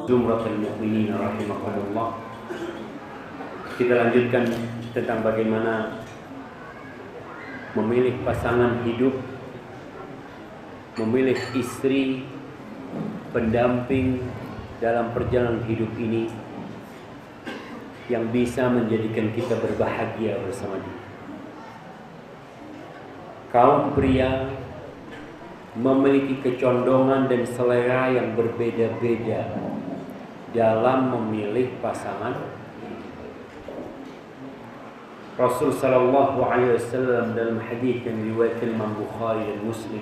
Zumratul Mu'minin rahimahumullah. Kita lanjutkan tentang bagaimana memilih pasangan hidup, memilih istri pendamping dalam perjalanan hidup ini yang bisa menjadikan kita berbahagia bersama dia. Kaum pria memiliki kecondongan dan selera yang berbeda-beda dalam memilih pasangan. Rasul sallallahu alaihi wasallam dalam hadis yang diriwayatkan Imam Bukhari dan Muslim,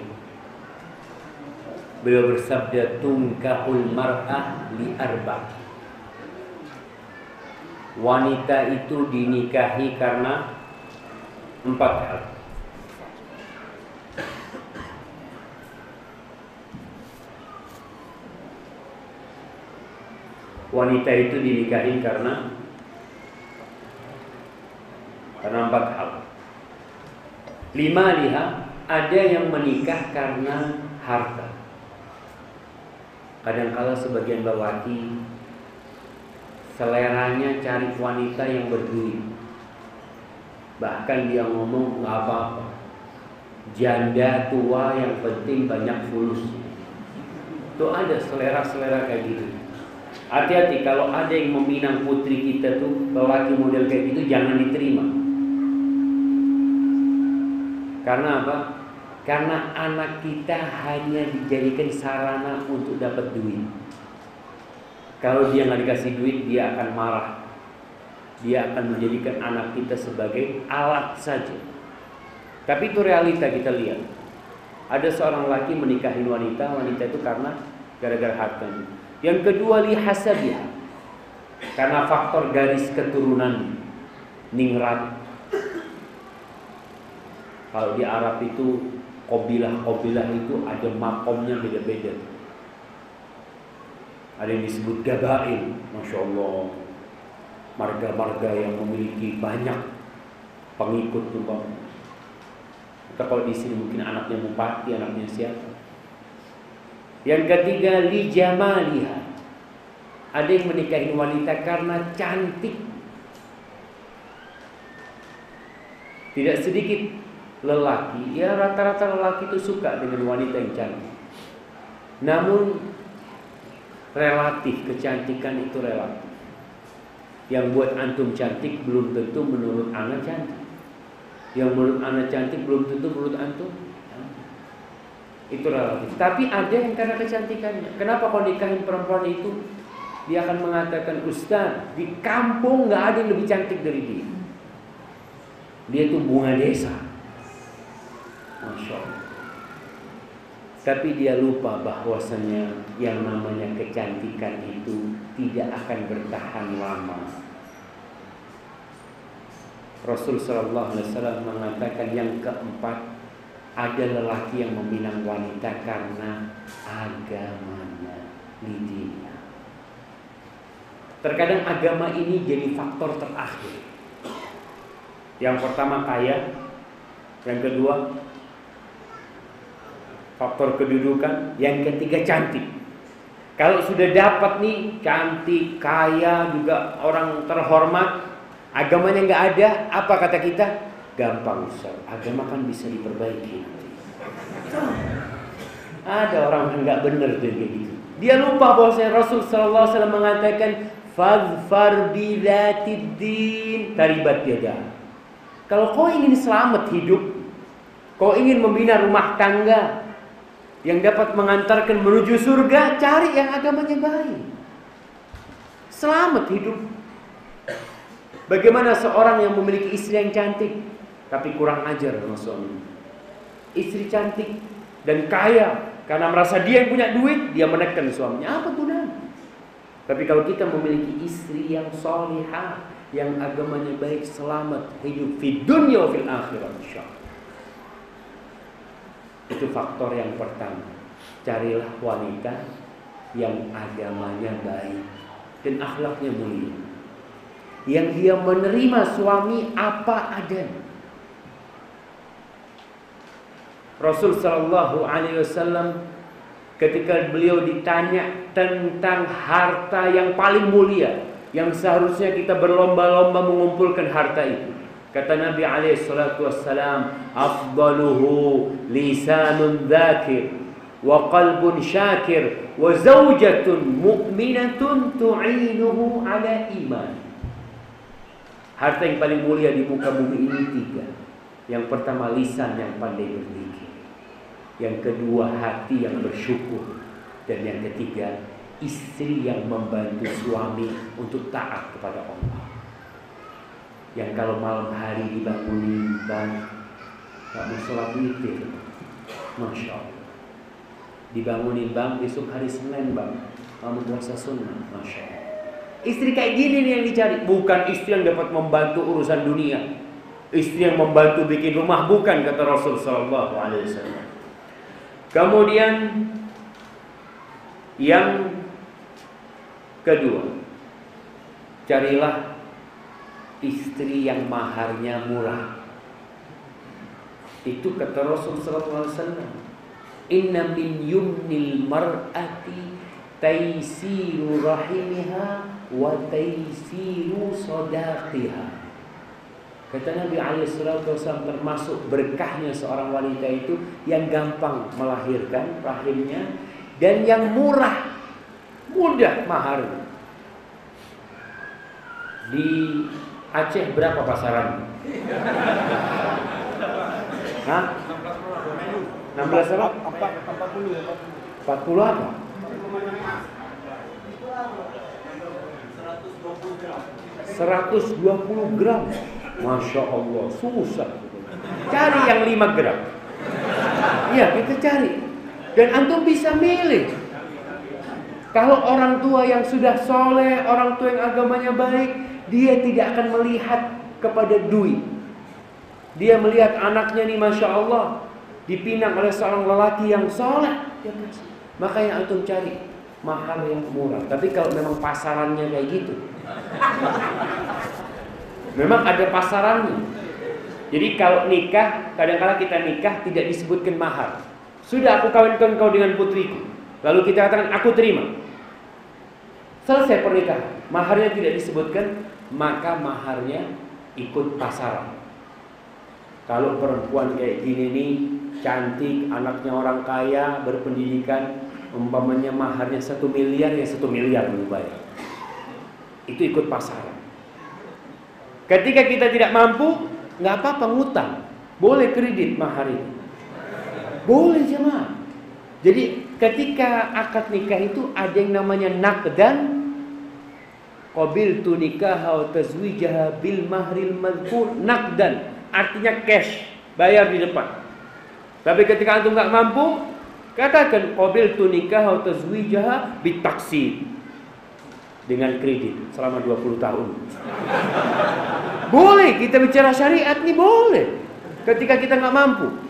beliau bersabda, tunkahul mar'ah li arba'. Wanita itu dinikahi karena 4 hal. Wanita itu dinikahi karena 4 hal. 5 lihat, ada yang menikah karena harta. Kadang-kala sebagian lelaki seleranya cari wanita yang berduit. Bahkan dia ngomong nggak apa-apa, janda tua yang penting banyak fulus. Tuh ada selera-selera kayak gitu. Hati-hati kalau ada yang meminang putri kita tuh, lelaki model kayak gitu jangan diterima. Karena apa? Karena anak kita hanya dijadikan sarana untuk dapat duit. Kalau dia nggak dikasih duit, dia akan marah. Dia akan menjadikan anak kita sebagai alat saja. Tapi itu realita kita lihat. Ada seorang laki menikahi wanita itu karena gara-gara hartanya. Yang kedua, lihasabiha, karena faktor garis keturunan, ningrat. Kalau di Arab itu Qabilah itu ada makomnya beda-beda. Ada yang disebut gabail, Masya Allah, marga-marga yang memiliki banyak pengikut tuh. Atau kalau di sini mungkin anaknya bupati, anaknya siapa. Yang ketiga, li jamaliha, ada yang menikahi wanita karena cantik. Tidak sedikit lelaki, ya rata-rata lelaki itu suka dengan wanita yang cantik. Namun relatif, kecantikan itu relatif. Yang buat antum cantik belum tentu menurut ana cantik. Yang menurut ana cantik belum tentu menurut antum. Itu relatif. Tapi ada yang karena kecantikannya. Kenapa kalau nikahin perempuan itu, dia akan mengatakan, Ustaz, di kampung nggak ada yang lebih cantik dari dia. Dia tuh bunga desa. Masya Allah. Tapi dia lupa bahwasanya yang namanya kecantikan itu tidak akan bertahan lama. Rasul sallallahu alaihi wasallam mengatakan yang keempat, ada lelaki yang meminang wanita karena agamanya, lidihnya. Terkadang agama ini jadi faktor terakhir. Yang pertama kaya, yang kedua faktor kedudukan, yang ketiga cantik. Kalau sudah dapat nih cantik, kaya, juga orang terhormat, agamanya nggak ada, apa kata kita? Gampang Ustaz, agama kan bisa diperbaiki. Ada orang yang nggak benar tuh kayak gitu. Dia lupa bahwa Rasul sallallahu alaihi wasallam mengatakan fadfar bilatiddin taribat yadah. Kalau kau ingin selamat hidup, kau ingin membina rumah tangga yang dapat mengantarkan menuju surga, cari yang agamanya baik. Selamat hidup. Bagaimana seorang yang memiliki istri yang cantik tapi kurang ajar sama suami? Istri cantik dan kaya, karena merasa dia yang punya duit, dia menekan suaminya. Apa gunanya? Tapi kalau kita memiliki istri yang salihah, yang agamanya baik, selamat hidup di dunia wa fil akhirah, insyaallah. Itu faktor yang pertama. Carilah wanita yang agamanya baik dan akhlaknya mulia, yang dia menerima suami apa adanya. Rasul sallallahu alaihi wasallam ketika beliau ditanya tentang harta yang paling mulia, yang seharusnya kita berlomba-lomba mengumpulkan harta itu. Kata Nabi SAW, afdaluhu lisanun dzakir, wa qalbun syakir, wa zawjatun mu'minatun tu'inuhu ala iman. Harta yang paling mulia di muka bumi ini 3. Yang pertama, lisan yang pandai berzikir. Yang kedua, hati yang bersyukur. Dan yang ketiga, istri yang membantu suami untuk taat kepada Allah. Yang kalau malam hari dibangunin, Bang, gak mau sholat witir, Masya Allah. Dibangunin, Bang, besok hari Senin, Bang, kamu puasa sunnah, Masya Allah. Istri kayak gini nih yang dicari. Bukan istri yang dapat membantu urusan dunia, istri yang membantu bikin rumah, bukan, kata Rasul SAW. Kemudian yang kedua, carilah istri yang maharnya murah. Itu kata Rasul SAW, inna min yumnil mar'ati taisiru rahimiha wa taisiru sodaqiha. Kata Nabi SAW, termasuk berkahnya seorang wanita itu yang gampang melahirkan rahimnya dan yang mudah maharnya. Di Aceh berapa pasaran? Hah? 16 apa? 40 apa? 120 gram. Masya Allah, susah. Cari yang 5 gram. Iya, kita cari. Dan antum bisa milih. Kalau orang tua yang sudah soleh, orang tua yang agamanya baik, dia tidak akan melihat kepada duit. Dia melihat anaknya nih, Masya Allah, dipinang oleh seorang lelaki yang soleh, dia kasih. Makanya antum cari mahal yang murah. Tapi kalau memang pasarannya kayak gitu, memang ada pasarannya. Jadi kalau nikah, kadang-kadang kita nikah tidak disebutkan mahar. Sudah, aku kawinkan kau dengan putriku, lalu kita katakan aku terima. Selesai pernikahan, maharnya tidak disebutkan, maka maharnya ikut pasaran. Kalau perempuan kayak gini nih, cantik, anaknya orang kaya, berpendidikan, umpamanya maharnya 1 miliar, ya 1 miliar dulu bayar. Itu ikut pasaran. Ketika kita tidak mampu, nggak apa-apa, ngutang. Boleh kredit mahar itu. Boleh jemaah. Jadi ketika akad nikah itu ada yang namanya naqdan, qabiltu nikaha wa tazwijaha bil mahril madhkur. Naqdan artinya cash, bayar di depan. Tapi ketika antum nggak mampu, katakan qabiltu nikaha wa tazwijaha bit taksir, dengan kredit selama 20 tahun. Boleh, kita bicara syariat nih boleh. Ketika kita nggak mampu.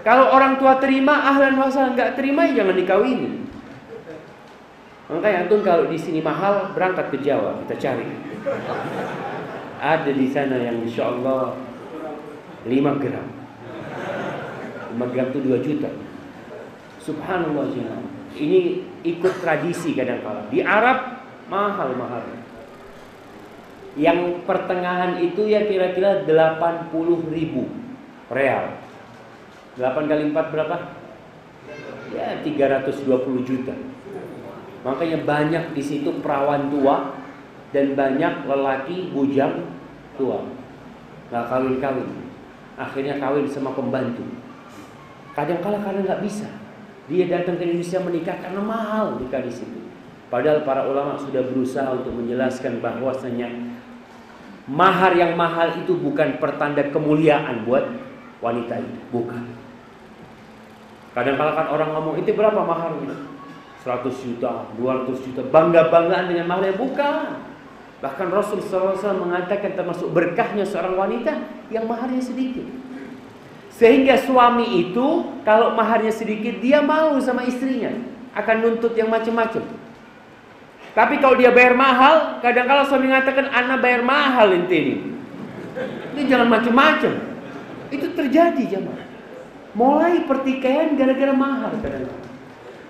Kalau orang tua terima, ahlan wa sahlan, nggak terima, ya jangan dikawini. Makanya antum kalau di sini mahal, berangkat ke Jawa, kita cari. Ada di sana yang insya Allah 5 gram. 5 gram itu 2 juta. Subhanallah jemaah. Ini ikut tradisi kadang-kala. Di Arab mahal. Yang pertengahan itu ya kira-kira 80.000 real. 8 kali 4 berapa? Ya 320 juta. Makanya banyak di situ perawan tua dan banyak lelaki bujang tua. Nggak kawin-kawin. Akhirnya kawin sama pembantu. Kadang-kala karena nggak bisa, dia datang ke Indonesia menikah karena mahal nikah di situ. Padahal para ulama sudah berusaha untuk menjelaskan bahwasanya mahar yang mahal itu bukan pertanda kemuliaan buat wanita itu, bukan. Kadang-kala kan orang ngomong, itu berapa maharnya? 100 juta, 200 juta, bangga-banggaan dengan maharnya, bukan. Bahkan Rasul SAW mengatakan termasuk berkahnya seorang wanita yang maharnya sedikit. Sehingga suami itu kalau maharnya sedikit, dia mau sama istrinya, akan nuntut yang macam-macam. Tapi kalau dia bayar mahal, kadang-kala suami mengatakan, ana bayar mahal ini. Ini jangan macam-macam. Itu terjadi jemaah. Mulai pertikaian gara-gara mahar kadang-kadang.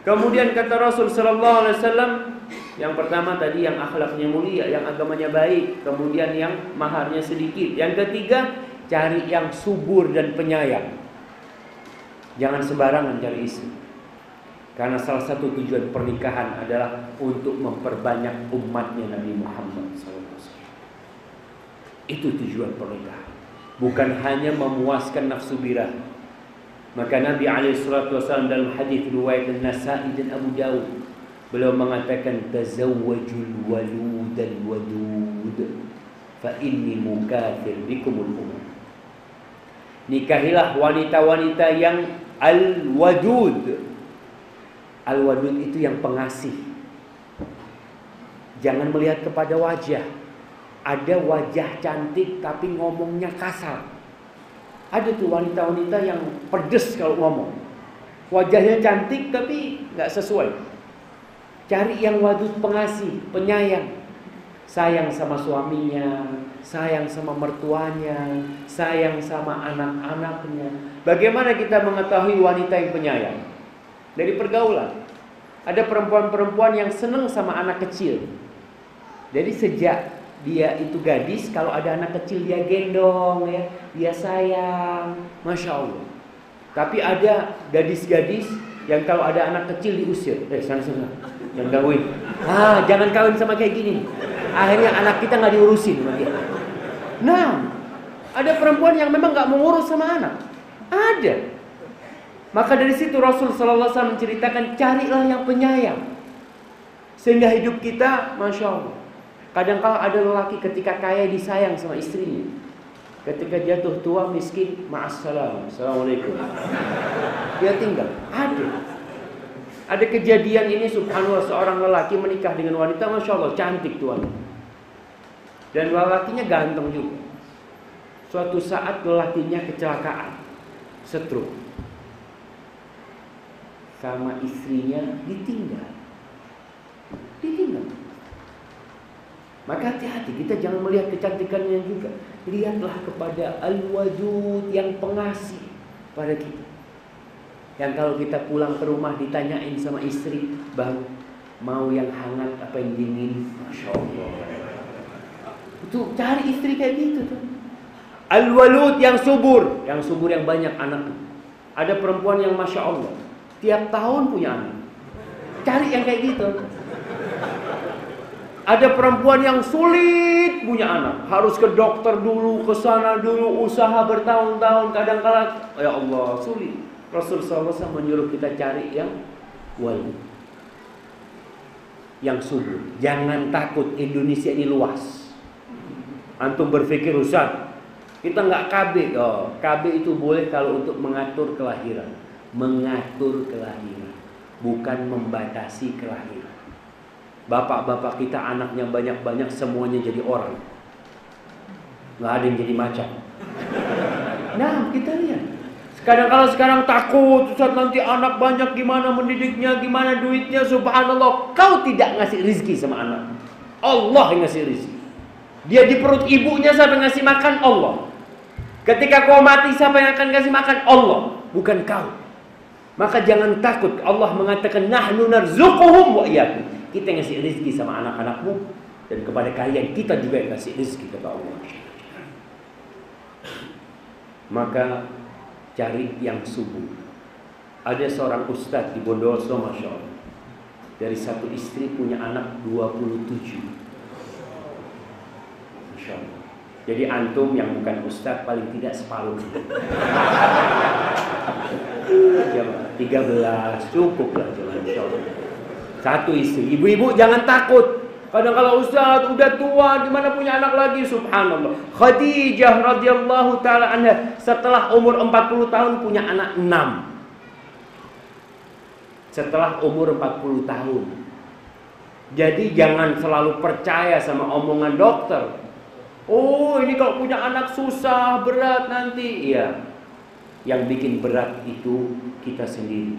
Kemudian kata Rasul sallallahu alaihi wasallam, yang pertama tadi yang akhlaknya mulia, yang agamanya baik, kemudian yang maharnya sedikit. Yang ketiga, cari yang subur dan penyayang. Jangan sembarangan cari istri. Karena salah satu tujuan pernikahan adalah untuk memperbanyak umatnya Nabi Muhammad SAW. Itu tujuan pernikahan. Bukan hanya memuaskan nafsu birahi. Maka Nabi SAW dalam hadis riwayat An-Nasa'i dan Abu Dawud, beliau mengatakan, tazawwajul waludal wadud fa inni mukathir bikumul umam. Nikahilah wanita-wanita yang al-wadud. Al-wadud itu yang pengasih. Jangan melihat kepada wajah. Ada wajah cantik tapi ngomongnya kasar. Ada tuh wanita-wanita yang pedes kalau ngomong. Wajahnya cantik tapi gak sesuai. Cari yang wadud, pengasih, penyayang. Sayang sama suaminya, sayang sama mertuanya, sayang sama anak-anaknya. Bagaimana kita mengetahui wanita yang penyayang? Dari pergaulan. Ada perempuan-perempuan yang senang sama anak kecil. Jadi sejak dia itu gadis, kalau ada anak kecil dia gendong, ya, dia sayang, Masya Allah. Tapi ada gadis-gadis yang kalau ada anak kecil diusir. Sana-sana, jangan gangguin. Jangan kawin sama kayak gini. Akhirnya anak kita nggak diurusin sama dia. Nah, ada perempuan yang memang nggak mau ngurus sama anak. Ada. Maka dari situ Rasul sallallahu alaihi wasallam menceritakan, carilah yang penyayang. Sehingga hidup kita, Masya Allah. Kadang-kala ada lelaki ketika kaya disayang sama istrinya. Ketika jatuh tua miskin, ma'assalam, assalamualaikum. Dia tinggal. Ada kejadian ini, subhanallah, seorang lelaki menikah dengan wanita, Masya Allah, cantik tuan. Dan lelakinya ganteng juga. Suatu saat lelakinya kecelakaan, stroke. Sama istrinya ditinggal. Maka hati-hati, kita jangan melihat kecantikannya juga. Lihatlah kepada al-wadud, yang pengasih pada kita. Yang kalau kita pulang ke rumah ditanyain sama istri, bang, mau yang hangat apa yang dingin? Masya Allah. Itu cari istri kayak gitu tuh. Al-walud, yang subur yang banyak anaknya. Ada perempuan yang Masya Allah, tiap tahun punya anak. Cari yang kayak gitu. Ada perempuan yang sulit punya anak, harus ke dokter dulu, ke sana dulu, usaha bertahun-tahun, kadang-kala ya Allah sulit. Rasulullah SAW menyuruh kita cari yang wali, yang subur. Jangan takut, Indonesia ini luas. Antum berpikir, Ustaz, kita nggak KB. KB itu boleh kalau untuk mengatur kelahiran. Mengatur kelahiran, bukan membatasi kelahiran. Bapak-bapak kita anaknya banyak-banyak, semuanya jadi orang, nggak ada yang jadi macan. Nah, kita lihat. Kadang-kadang sekarang takut, Ustaz, nanti anak banyak gimana mendidiknya, gimana duitnya. Subhanallah, kau tidak ngasih rizki sama anak, Allah yang ngasih rizki. Dia di perut ibunya, siapa yang ngasih makan? Allah. Ketika kau mati, siapa yang akan ngasih makan? Allah, bukan kau. Maka jangan takut. Allah mengatakan, nahnu narzuquhum wa iyyakum. Kita ngasih rezeki sama anak-anakmu, dan kepada kalian kita juga yang ngasih rezeki, kata Allah. Maka cari yang subur. Ada seorang ustadz di Bondowoso, Masya Allah, dari satu istri punya anak 27. Masya Allah. Jadi antum yang bukan ustadz paling tidak separuh. 13 cukup lah, Masya Allah. Satu istri. Ibu-ibu jangan takut. Kadang kalau Ustaz udah tua, gimana punya anak lagi? Subhanallah. Khadijah radhiyallahu taala anha setelah umur 40 tahun punya anak 6. Setelah umur 40 tahun. Jadi jangan selalu percaya sama omongan dokter. Oh, ini kalau punya anak susah, berat nanti. Iya. Yang bikin berat itu kita sendiri.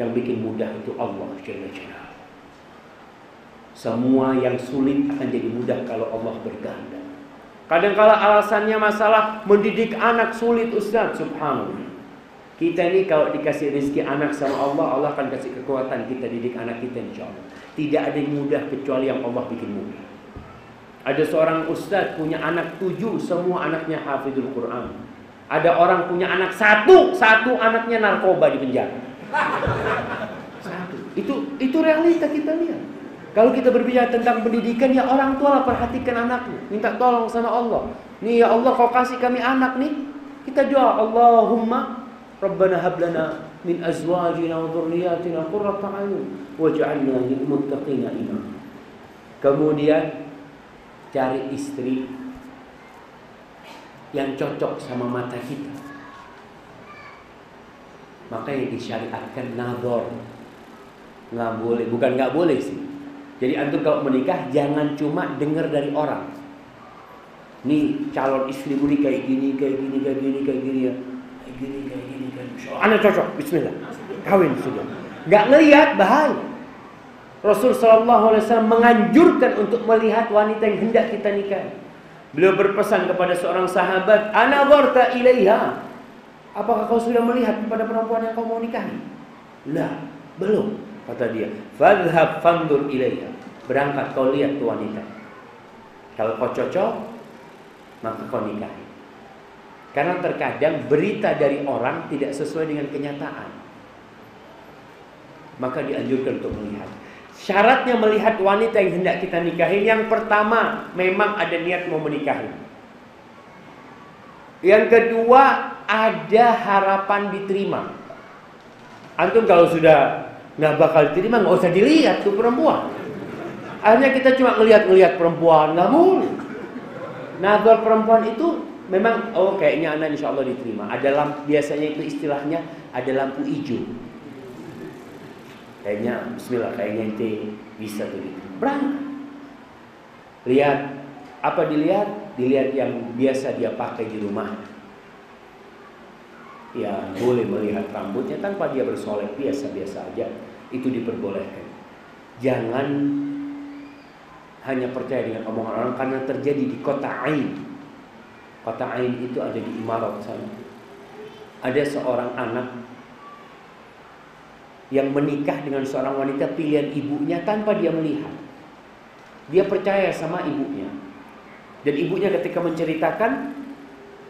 Yang bikin mudah itu Allah Jalla Jalla. Semua yang sulit akan jadi mudah kalau Allah berkehendak. Kadang-kala alasannya masalah mendidik anak sulit, Ustaz. Subhanallah. Kita ini kalau dikasih rezeki anak sama Allah, Allah akan kasih kekuatan kita didik anak kita insya Allah. Tidak ada yang mudah kecuali yang Allah bikin mudah. Ada seorang ustadz punya anak 7, semua anaknya hafidul Quran. Ada orang punya anak satu anaknya narkoba di penjara. Satu. Itu realita kita lihat. Kalau kita berbicara tentang pendidikan, ya orang tua lah perhatikan anaknya, minta tolong sama Allah. Nih ya Allah, kau kasih kami anak nih, kita doa Allahumma Rabbana hablana min azwajina wa dhurriyyatina qurrata a'yun waj'alna lil muttaqina imama. Kemudian cari istri yang cocok sama mata kita. Maka yang disyariatkan nazar. Nggak boleh sih. Jadi antum kalau menikah jangan cuma dengar dari orang. Nih calon istrimu nih kayak gini ya. Kayak gini. Anak cocok, bismillah. Kawin sudah. Nggak ngelihat bahaya. Rasul sallallahu alaihi wasallam menganjurkan untuk melihat wanita yang hendak kita nikahi. Beliau berpesan kepada seorang sahabat, "Anadharta ilaiha?" Apakah kau sudah melihat kepada perempuan yang kau mau nikahi? "La, belum," kata dia. "Fadhhab fandur ilaiha." Berangkat kau lihat tuh wanita. Kalau kau cocok, maka kau nikahi. Karena terkadang berita dari orang tidak sesuai dengan kenyataan. Maka dianjurkan untuk melihat. Syaratnya melihat wanita yang hendak kita nikahi, yang pertama memang ada niat mau menikahi. Yang kedua ada harapan diterima. Antum kalau sudah nggak bakal diterima, nggak usah dilihat tuh perempuan. Akhirnya kita cuma ngelihat perempuan, nggak boleh. Nazar perempuan itu memang, kayaknya anak insya Allah diterima. Ada lampu, biasanya itu istilahnya ada lampu hijau. Kayaknya bismillah, kayaknya ente bisa tuh diterima. Berangkat. Lihat, apa dilihat? Dilihat yang biasa dia pakai di rumah. Ya boleh melihat rambutnya tanpa dia bersolek, biasa-biasa aja. Itu diperbolehkan. Jangan hanya percaya dengan omongan orang, karena terjadi di kota Ain. Kota Ain itu ada di Imarat sana. Ada seorang anak yang menikah dengan seorang wanita pilihan ibunya tanpa dia melihat. Dia percaya sama ibunya. Dan ibunya ketika menceritakan,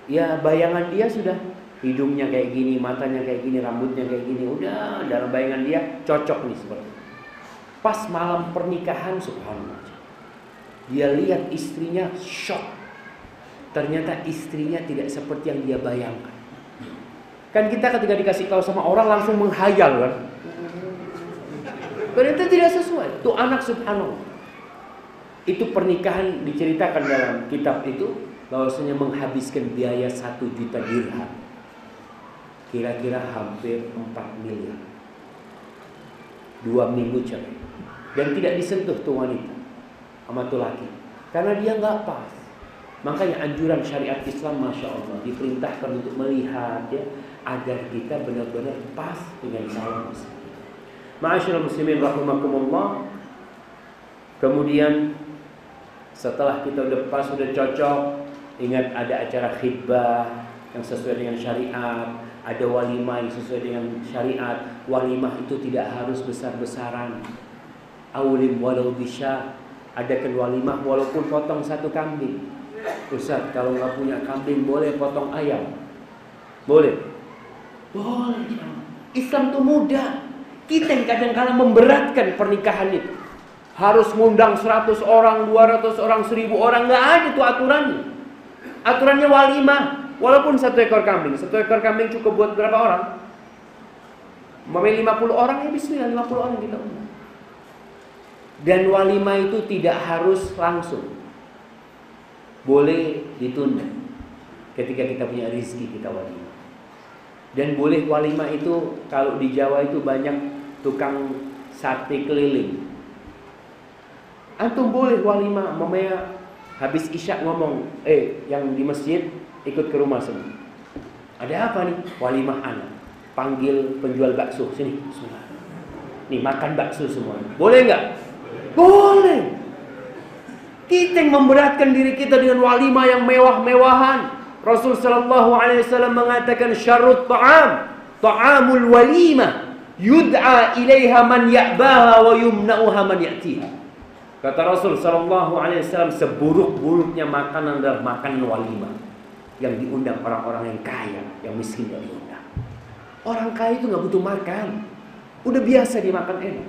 ya bayangan dia sudah, hidungnya kayak gini, matanya kayak gini, rambutnya kayak gini. Udah dalam bayangan dia cocok nih seperti itu. Pas malam pernikahan, subhanallah, dia lihat istrinya, shock. Ternyata istrinya tidak seperti yang dia bayangkan. Kan kita ketika dikasih tahu sama orang langsung menghayal kan. Ternyata tidak sesuai. Itu anak, subhanallah. Itu pernikahan diceritakan dalam kitab itu bahwasanya menghabiskan biaya 1 juta dirham. Kira-kira hampir 4 miliar. 2 minggu cerai. Dan tidak disentuh tuh wanita sama tuh laki. Karena dia nggak pas. Makanya anjuran syariat Islam, masya Allah, diperintahkan untuk melihat ya, agar kita benar-benar pas dengan calon istri. Ma'asyiral muslimin rahimakumullah. Kemudian setelah kita udah pas, udah cocok, ingat ada acara khidbah yang sesuai dengan syariat, ada walimah yang sesuai dengan syariat. Walimah itu tidak harus besar-besaran. Aulim walau bisya, adakan walimah walaupun potong 1 kambing. Ustaz, kalau nggak punya kambing boleh potong ayam? Boleh? Boleh. Islam itu mudah. Kita yang kadang-kadang memberatkan pernikahan itu. Harus ngundang 100 orang, 200 orang, 1000 orang. Nggak ada tuh aturannya. Aturannya walimah. Walaupun 1 ekor kambing. 1 ekor kambing cukup buat berapa orang? Memilih 50 orang, ya bismillah 50 orang kita undang. Dan walimah itu tidak harus langsung. Boleh ditunda ketika kita punya rezeki kita walimah. Dan boleh walimah itu, kalau di Jawa itu banyak tukang sate keliling. Antum boleh walimah, mamanya habis isya ngomong, yang di masjid ikut ke rumah semua. Ada apa nih? Walimah anak. Panggil penjual bakso, sini, bismillah. Nih makan bakso semua. Boleh nggak? Boleh. Kita yang memberatkan diri kita dengan walimah yang mewah-mewahan. Rasul sallallahu alaihi wasallam mengatakan syarrut ta'am ta'amul walimah yud'a ilaiha man ya'baha wa yumna'uha man ya'tiha. Kata Rasul sallallahu alaihi wasallam, seburuk-buruknya makanan adalah makanan walimah yang diundang orang-orang yang kaya, yang miskin tidak diundang. Orang kaya itu nggak butuh makan, udah biasa dimakan enak.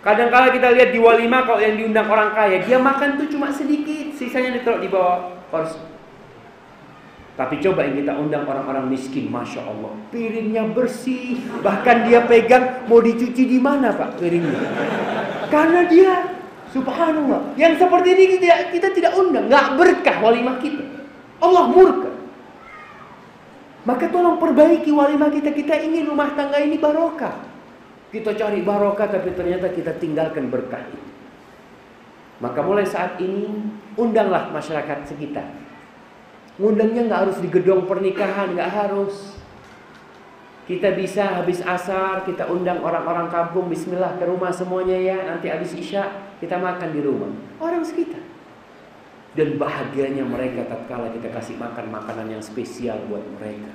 Kadang-kala kita lihat di walimah kalau yang diundang orang kaya, dia makan tuh cuma sedikit, sisanya ditaruh di bawah kursi. Tapi coba yang kita undang orang-orang miskin, Masya Allah, piringnya bersih, bahkan dia pegang, mau dicuci di mana Pak piringnya? Karena dia, subhanallah, yang seperti ini kita tidak undang, nggak berkah walimah kita. Allah murka. Maka tolong perbaiki walimah kita. Kita ingin rumah tangga ini barokah. Kita cari barokah, tapi ternyata kita tinggalkan berkah itu. Maka mulai saat ini, undanglah masyarakat sekitar. Ngundangnya nggak harus di gedung pernikahan, nggak harus. Kita bisa habis asar, kita undang orang-orang kampung, bismillah ke rumah semuanya ya. Nanti habis isya, kita makan di rumah. Orang sekitar. Dan bahagianya mereka tatkala kita kasih makan makanan yang spesial buat mereka.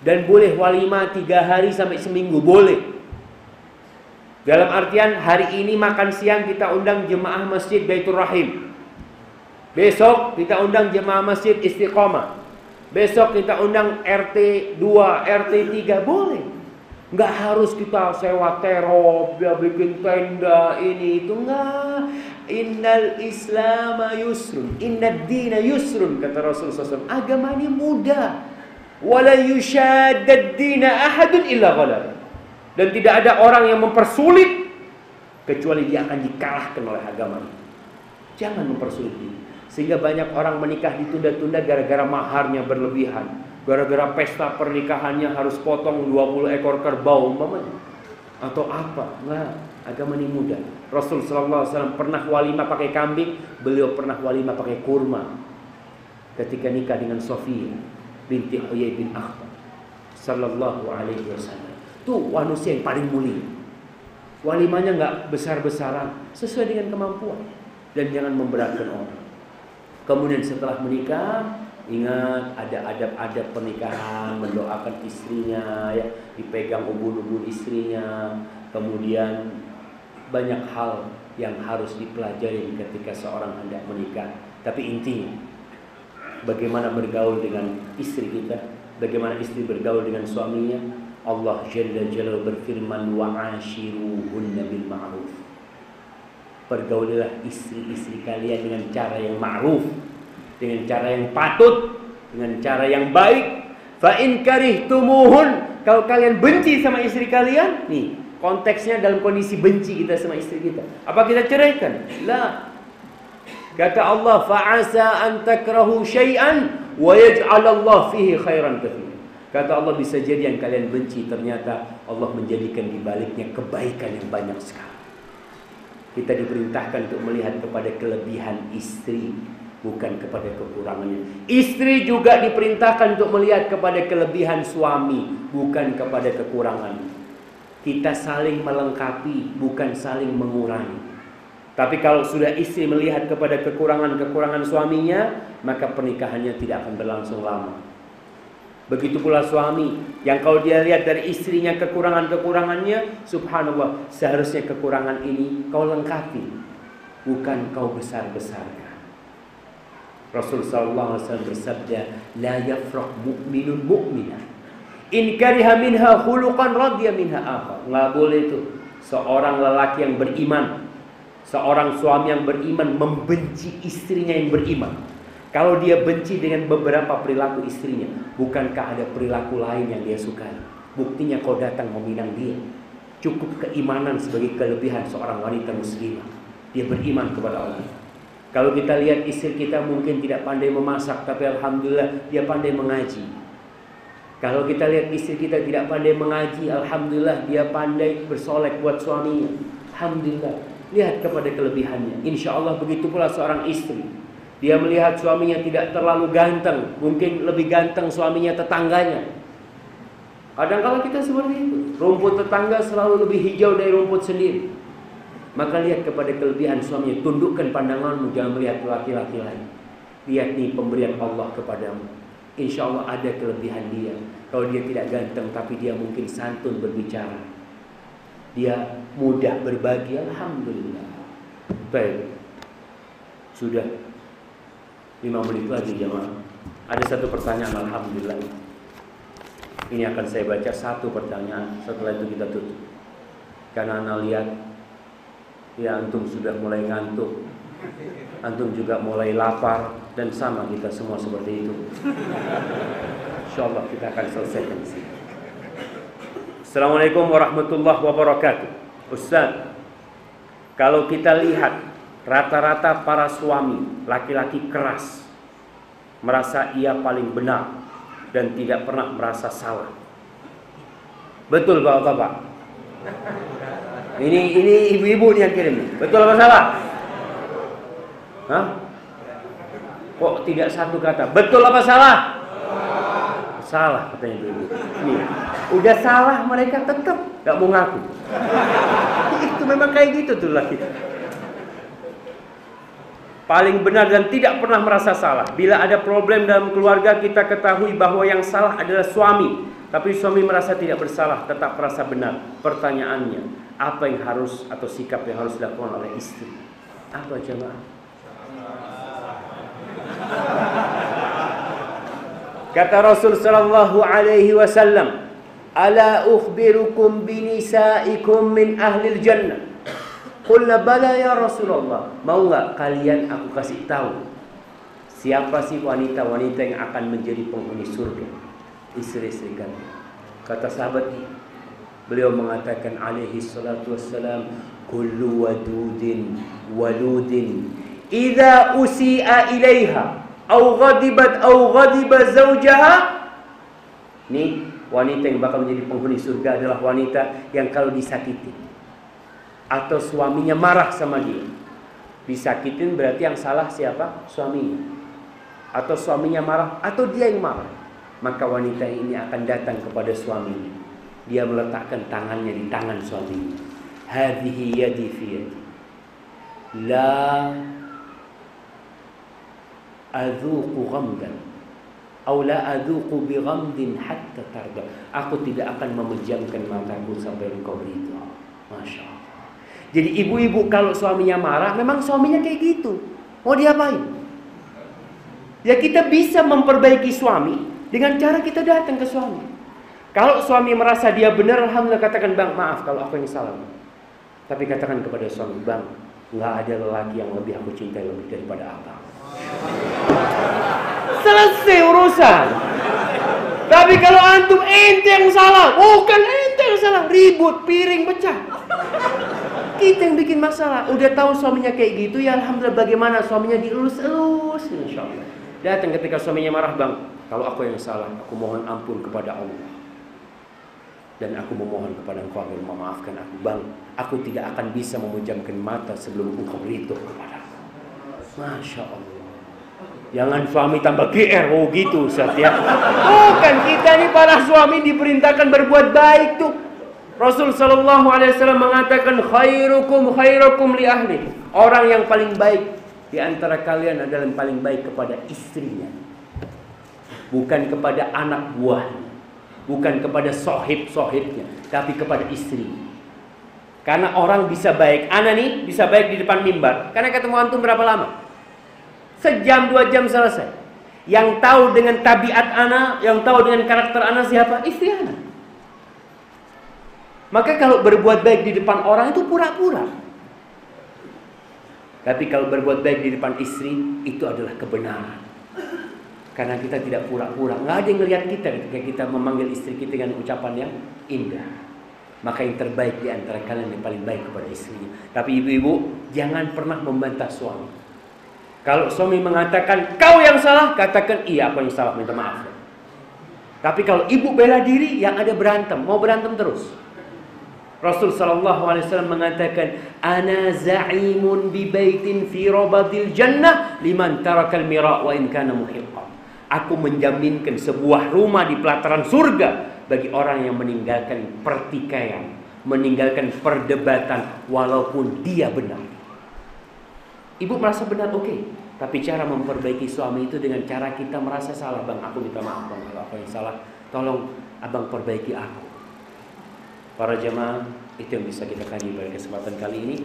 Dan boleh walimah 3 hari sampai seminggu, boleh. Dalam artian hari ini makan siang kita undang jemaah Masjid Baitur Rahim. Besok kita undang jemaah Masjid Istiqomah. Besok kita undang RT 2, RT 3, boleh. Nggak harus kita sewa terop, dia bikin tenda ini itu, enggak. Innal Islama yusrun, innad dina yusrun, kata Rasulullah SAW. Agama ini mudah. Wala yushaddad dina ahadun illa ghalab. Dan tidak ada orang yang mempersulit kecuali dia akan dikalahkan oleh agama ini. Jangan mempersulit diri. Sehingga banyak orang menikah ditunda-tunda gara-gara maharnya berlebihan, gara-gara pesta pernikahannya harus potong 20 ekor kerbau umpamanya, atau apa. Nah, agama ini mudah. Rasul sallallahu alaihi wasallam pernah walimah pakai kambing, beliau pernah walimah pakai kurma ketika nikah dengan Sofia binti Huyai bin Akhtab sallallahu alaihi wasallam. Itu manusia yang paling mulia. Walimahnya nggak besar-besaran, sesuai dengan kemampuan, dan jangan memberatkan orang. Kemudian setelah menikah, ingat ada adab-adab pernikahan, mendoakan istrinya, ya, dipegang ubun-ubun istrinya. Kemudian banyak hal yang harus dipelajari ketika seorang hendak menikah. Tapi intinya, bagaimana bergaul dengan istri kita, bagaimana istri bergaul dengan suaminya. Allah Jalla Jalla berfirman, wa'ashiruhunna bil ma'ruf. Pergaulilah istri-istri kalian dengan cara yang ma'ruf, dengan cara yang patut, dengan cara yang baik. Fa in karihtumuhun, kalau kalian benci sama istri kalian, nih konteksnya dalam kondisi benci kita sama istri kita, apa kita ceraikan? La. Kata Allah, fa'asa an takrahu syai'an wa yaj'alallahu fihi khairan katsira. Kata Allah, bisa jadi yang kalian benci ternyata Allah menjadikan di baliknya kebaikan yang banyak sekali. Kita diperintahkan untuk melihat kepada kelebihan istri, bukan kepada kekurangannya. Istri juga diperintahkan untuk melihat kepada kelebihan suami, bukan kepada kekurangannya. Kita saling melengkapi, bukan saling mengurangi. Tapi kalau sudah istri melihat kepada kekurangan-kekurangan suaminya, maka pernikahannya tidak akan berlangsung lama. Begitu pula suami, yang kalau dia lihat dari istrinya kekurangan-kekurangannya, subhanallah, seharusnya kekurangan ini kau lengkapi, bukan kau besar-besarkan. Rasul sallallahu alaihi wasallam bersabda, la yafraq mu'minun mu'minah in kariha minha khuluqan radiya minha akhar. Enggak boleh itu seorang lelaki yang beriman, seorang suami yang beriman membenci istrinya yang beriman. Kalau dia benci dengan beberapa perilaku istrinya, bukankah ada perilaku lain yang dia sukai? Buktinya kau datang meminang dia. Cukup keimanan sebagai kelebihan seorang wanita muslimah. Dia beriman kepada Allah. Kalau kita lihat istri kita mungkin tidak pandai memasak, tapi alhamdulillah dia pandai mengaji. Kalau kita lihat istri kita tidak pandai mengaji, alhamdulillah dia pandai bersolek buat suaminya. Alhamdulillah. Lihat kepada kelebihannya. Insya Allah begitu pula seorang istri. Dia melihat suaminya tidak terlalu ganteng, mungkin lebih ganteng suaminya tetangganya. Kadang-kadang kita seperti itu. Rumput tetangga selalu lebih hijau dari rumput sendiri. Maka lihat kepada kelebihan suaminya. Tundukkan pandanganmu, jangan melihat laki-laki lain. Lihat nih pemberian Allah kepadamu. Insya Allah ada kelebihan dia. Kalau dia tidak ganteng tapi dia mungkin santun berbicara, dia mudah berbagi, alhamdulillah. Baik, sudah 5 menit lagi jemaah. Ada satu pertanyaan, alhamdulillah. Ini akan saya baca satu pertanyaan, setelah itu kita tutup. Karena Anda lihat, ya antum sudah mulai ngantuk, antum juga mulai lapar, dan sama kita semua seperti itu. InsyaAllah kita akan selesaikan di sini. Assalamualaikum warahmatullahi wabarakatuh. Ustaz, kalau kita lihat rata-rata para suami laki-laki keras, merasa ia paling benar dan tidak pernah merasa salah. Betul Bapak-bapak? Ini ibu-ibu yang kirim. Betul apa salah? Hah? Kok tidak satu kata? Betul apa salah? Salah katanya ibu-ibu. Nih, udah salah mereka tetap gak mau ngaku. Itu memang kayak gitu tuh laki. Paling benar dan tidak pernah merasa salah. Bila ada problem dalam keluarga, kita ketahui bahwa yang salah adalah suami, tapi suami merasa tidak bersalah, tetap merasa benar. Pertanyaannya, apa yang harus atau sikap yang harus dilakukan oleh istri? Apa jemaah? Kata Rasul sallallahu alaihi wasallam, "Ala ukhbirukum binisaikum min ahlil jannah?" Qulna bala ya Rasulullah. Mau enggak kalian aku kasih tahu siapa sih wanita-wanita yang akan menjadi penghuni surga? Istri-istri kalian. Kata sahabat ini, beliau mengatakan alaihi salatu wassalam, kullu wadudin waludin idza usi'a ilaiha au ghadibat au ghadiba zawjaha. Nih, wanita yang bakal menjadi penghuni surga adalah wanita yang kalau disakiti atau suaminya marah sama dia. Disakitin berarti yang salah siapa? Suaminya. Atau suaminya marah atau dia yang marah. Maka wanita ini akan datang kepada suaminya. Dia meletakkan tangannya di tangan suaminya. Hadhihi yadi fi yadi. La adzuqu ghamdan atau la adzuqu bi ghamdin hatta tarda. Aku tidak akan memejamkan mataku sampai engkau ridha. Masya Allah. Jadi ibu-ibu kalau suaminya marah, memang suaminya kayak gitu. Mau diapain? Ya kita bisa memperbaiki suami dengan cara kita datang ke suami. Kalau suami merasa dia benar, alhamdulillah katakan, bang maaf kalau aku yang salah. Tapi katakan kepada suami, bang nggak ada lelaki yang lebih aku cintai lebih daripada abang. Selesai urusan. Tapi kalau antum ente yang salah, bukan ente yang salah, ribut, piring pecah. Kita yang bikin masalah. Udah tahu suaminya kayak gitu, ya alhamdulillah bagaimana suaminya dielus-elus, insyaallah. Datang ketika suaminya marah, bang, kalau aku yang salah, aku mohon ampun kepada Allah. Dan aku memohon kepada engkau agar memaafkan aku, bang. Aku tidak akan bisa memejamkan mata sebelum engkau ridho kepada aku. Masya Allah. Jangan suami tambah GR, oh gitu Ustaz ya. Bukan, kita ini para suami diperintahkan berbuat baik tuh. Rasul sallallahu alaihi wasallam mengatakan khairukum li ahli. Orang yang paling baik di antara kalian adalah yang paling baik kepada istrinya. Bukan kepada anak buahnya, bukan kepada sohib-sohibnya, tapi kepada istri. Karena orang bisa baik, ana nih bisa baik di depan mimbar. Karena ketemu antum berapa lama? Sejam 2 jam selesai. Yang tahu dengan tabiat ana, yang tahu dengan karakter ana siapa? Istri ana. Maka kalau berbuat baik di depan orang itu pura-pura. Tapi kalau berbuat baik di depan istri, itu adalah kebenaran. Karena kita tidak pura-pura. Nggak ada yang melihat kita ketika kita memanggil istri kita dengan ucapan yang indah. Maka yang terbaik di antara kalian yang paling baik kepada istrinya. Tapi ibu-ibu, jangan pernah membantah suami. Kalau suami mengatakan, kau yang salah, katakan, iya aku yang salah, minta maaf. Tapi kalau ibu bela diri, yang ada berantem. Mau berantem terus. Rasul sallallahu alaihi wasallam mengatakan, ana za'imun bi baitin fi rabadil jannah liman tarakal mira' wa in kana muhiqqan. Aku menjaminkan sebuah rumah di pelataran surga bagi orang yang meninggalkan pertikaian, meninggalkan perdebatan walaupun dia benar. Ibu merasa benar, oke. Tapi cara memperbaiki suami itu dengan cara kita merasa salah, bang aku minta maaf bang kalau aku yang salah, tolong abang perbaiki aku. Para jemaah, itu yang bisa kita kaji pada kesempatan kali ini.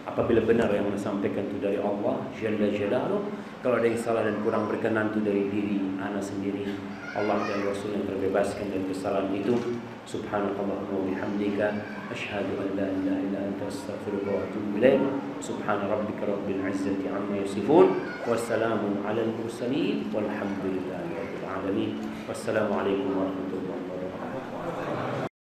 Apabila benar yang disampaikan itu dari Allah Jalla Jalaluh, kalau ada yang salah dan kurang berkenan itu dari diri ana sendiri, Allah dan Rasul yang terbebaskan dari kesalahan itu. Subhanakallahumma wa bihamdika asyhadu an la ilaha illa anta astaghfiruka wa atubu ilaik. Subhana rabbika rabbil izzati amma yasifun, wassalamun alal mursalin, walhamdulillahi rabbil alamin. Wassalamu alaikum warahmatullahi wabarakatuh.